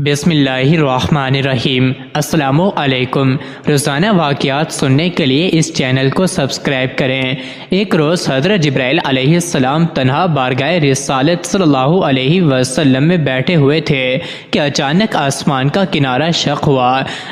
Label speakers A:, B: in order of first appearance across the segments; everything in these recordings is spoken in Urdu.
A: بسم اللہ الرحمن الرحیم۔ السلام علیکم۔ روزانہ واقعات سننے کے لیے اس چینل کو سبسکرائب کریں۔ ایک روز حضرت جبرائیل علیہ السلام تنہا بارگاہ رسالت صلی اللہ علیہ وسلم میں بیٹھے ہوئے تھے کہ اچانک آسمان کا کنارہ شق ہوا۔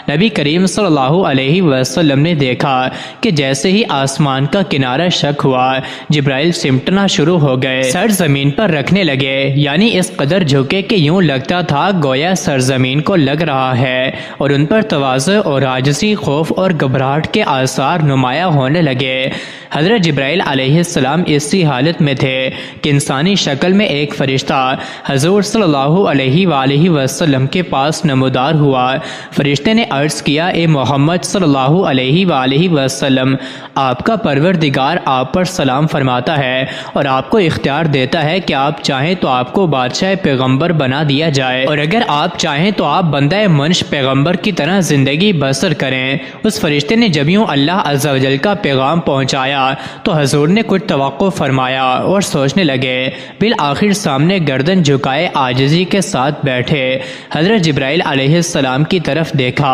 A: نبی کریم صلی اللہ علیہ وسلم نے دیکھا کہ جیسے ہی آسمان کا کنارہ شق ہوا، جبرائیل سمٹنا شروع ہو گئے، سر زمین پر رکھنے لگے، یعنی اس قدر جھکے کہ یوں لگتا تھا گویا سرزمین کو لگ رہا ہے، اور ان پر تواضع اور عاجزی، خوف اور گھبراہٹ کے آثار نمایاں ہونے لگے۔ حضرت جبرائیل علیہ السلام اسی حالت میں تھے کہ انسانی شکل میں ایک فرشتہ حضور صلی اللہ علیہ وآلہ وسلم کے پاس نمودار ہوا۔ فرشتے نے عرض کیا، اے محمد صلی اللہ علیہ وآلہ وسلم، آپ کا پروردگار آپ پر سلام فرماتا ہے اور آپ کو اختیار دیتا ہے کہ آپ چاہیں تو آپ کو بادشاہ پیغمبر بنا دیا جائے، اور اگر آپ چاہیں تو آپ بندہ منش پیغمبر کی طرح زندگی بسر کریں۔ اس فرشتے نے جب یوں اللہ عز و جل کا پیغام پہنچایا تو حضور نے کچھ توقع فرمایا اور سوچنے لگے، بالآخر سامنے گردن جھکائے عاجزی کے ساتھ بیٹھے۔ حضرت جبرائیل علیہ السلام کی طرف دیکھا۔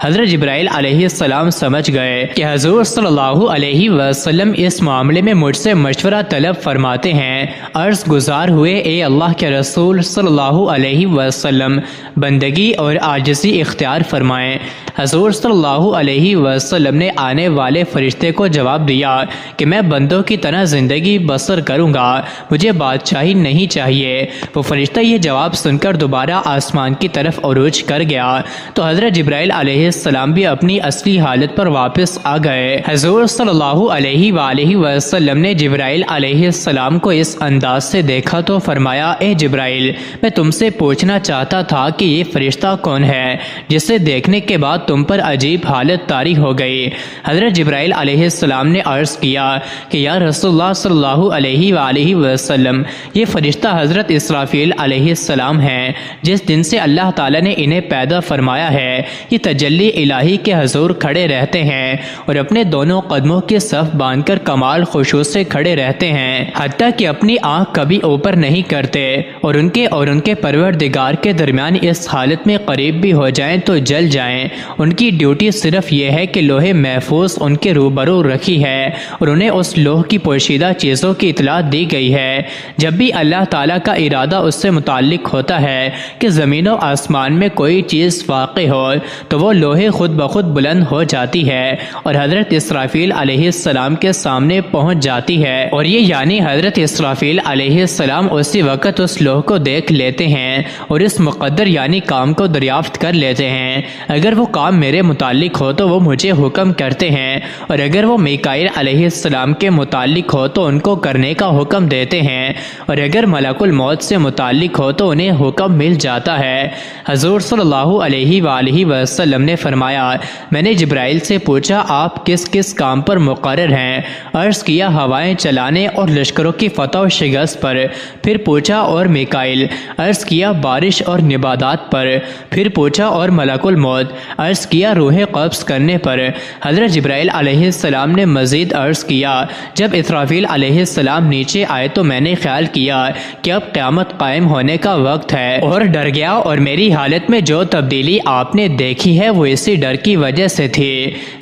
A: حضرت جبرائیل علیہ السلام سمجھ گئے کہ حضور صلی اللہ علیہ وسلم اس معاملے میں مجھ سے مشورہ طلب فرماتے ہیں۔ عرض گزار ہوئے، اے اللہ کے رسول صلی اللہ علیہ وسلم، بندگی اور عاجزی اختیار فرمائیں۔ حضور صلی اللہ علیہ وسلم نے آنے والے فرشتے کو جواب دیا کہ میں بندوں کی طرح زندگی بسر کروں گا، مجھے بادشاہی نہیں چاہیے۔ وہ فرشتہ یہ جواب سن کر دوبارہ آسمان کی طرف عروج کر گیا تو حضرت جبرائیل علیہ السلام بھی اپنی اصلی حالت پر واپس آ گئے۔ حضور صلی اللہ علیہ وآلہ وسلم نے جبرائیل علیہ السلام کو اس انداز سے دیکھا تو فرمایا، اے جبرائیل، میں تم سے پوچھنا چاہتا تھا کہ یہ فرشتہ کون ہے جسے دیکھنے کے بعد تم پر عجیب حالت طاری ہو گئی۔ حضرت جبرائیل علیہ السلام نے عرض کیا کہ یا رسول اللہ صلی اللہ علیہ وآلہ وسلم، یہ فرشتہ حضرت اسرافیل علیہ السلام ہیں، جس دن سے اللہ تعالیٰ نے انہیں پیدا فرمایا ہے۔ یہ تجلی الہی کے حضور کھڑے رہتے ہیں اور اپنے دونوں قدموں کی صف باندھ کر کمال خشوع سے کھڑے رہتے ہیں، حتیٰ کہ اپنی آنکھ کبھی اوپر نہیں کرتے، اور ان کے پروردگار کے درمیان اس حالت میں قریب بھی ہو جائیں تو جل جائیں۔ ان کی ڈیوٹی صرف یہ ہے کہ لوح محفوظ ان کے روبرو رکھی ہے اور انہیں اس لوح کی پوشیدہ چیزوں کی اطلاع دی گئی ہے۔ جب بھی اللہ تعالیٰ کا ارادہ اس سے متعلق ہوتا ہے کہ زمین و آسمان میں کوئی چیز واقع ہو تو وہ لوح خود بخود بلند ہو جاتی ہے اور حضرت اسرافیل علیہ السلام کے سامنے پہنچ جاتی ہے، اور یہ یعنی حضرت اسرافیل علیہ السلام اسی وقت اس لوح کو دیکھ لیتے ہیں اور اس مقدر یعنی کام کو دریافت کر لیتے ہیں۔ اگر وہ کام میرے متعلق ہو تو وہ مجھے حکم کرتے ہیں، اور اگر وہ میکائیل علیہ السلام کے متعلق ہو تو ان کو کرنے کا حکم دیتے ہیں، اور اگر ملک الموت سے متعلق ہو تو انہیں حکم مل جاتا ہے۔ حضور صلی اللہ علیہ وآلہ وسلم نے فرمایا، میں نے جبرائیل سے پوچھا، آپ کس کس کام پر مقرر ہیں؟ عرض کیا، ہوائیں چلانے اور لشکروں کی فتح و شکست پر۔ پھر پوچھا، اور میکائیل؟ عرض کیا، بارش اور نباتات پر۔ پھر پوچھا، اور ملک الموت؟ عرض کیا، روح قبض کرنے پر۔ حضرت جبرائیل علیہ السلام نے مزید عرض کیا، جب اسرافیل علیہ السلام نیچے آئے تو میں نے خیال کیا کہ اب قیامت قائم ہونے کا وقت ہے، اور ڈر گیا، اور میری حالت میں جو تبدیلی آپ نے دیکھی ہے وہ اسی ڈر کی وجہ سے تھی۔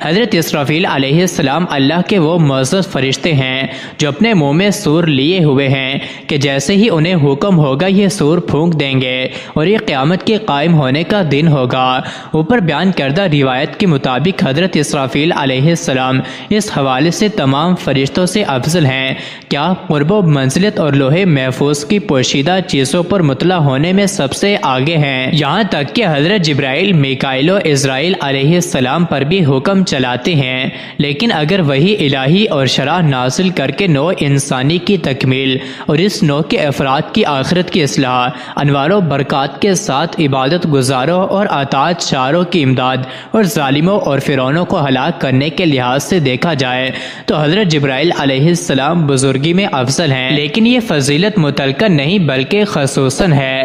A: حضرت اسرافیل علیہ السلام اللہ کے وہ معزز فرشتے ہیں جو اپنے منہ میں سور لیے ہوئے ہیں کہ جیسے ہی انہیں حکم ہوگا یہ سور پھونک دیں گے اور یہ قیامت کے قائم ہونے کا دن ہوگا۔ اوپر بیان کردہ روایت کے مطابق حضرت اسرافیل علیہ السلام اس حوالے سے تمام فرشتوں سے افضل ہیں، کیا قرب و منزلت اور لوح محفوظ کی پوشیدہ چیزوں پر مطلع ہونے میں سب سے آگے ہیں، یہاں تک کہ حضرت جبرائیل، میکائیل و عزرائیل علیہ السلام پر بھی حکم چلاتے ہیں۔ لیکن اگر وحی الہی اور شرع نازل کر کے نوع انسانی کی تکمیل اور اس نوع کے افراد کی آخرت کی اصلاح، انوار و برکات کے ساتھ عبادت گزاروں اور اطاعت شاروں کی امداد اور ظالموں اور فرعونوں کو ہلاک کرنے کے لحاظ سے دیکھا جائے تو حضرت جبرائیل علیہ السلام بزرگی میں افضل ہیں، لیکن یہ فضیلت متلقا نہیں بلکہ خصوصاً ہے۔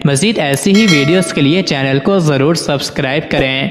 A: مزید ایسی ہی ویڈیوز کے لیے چینل کو ضرور سبسکرائب کریں۔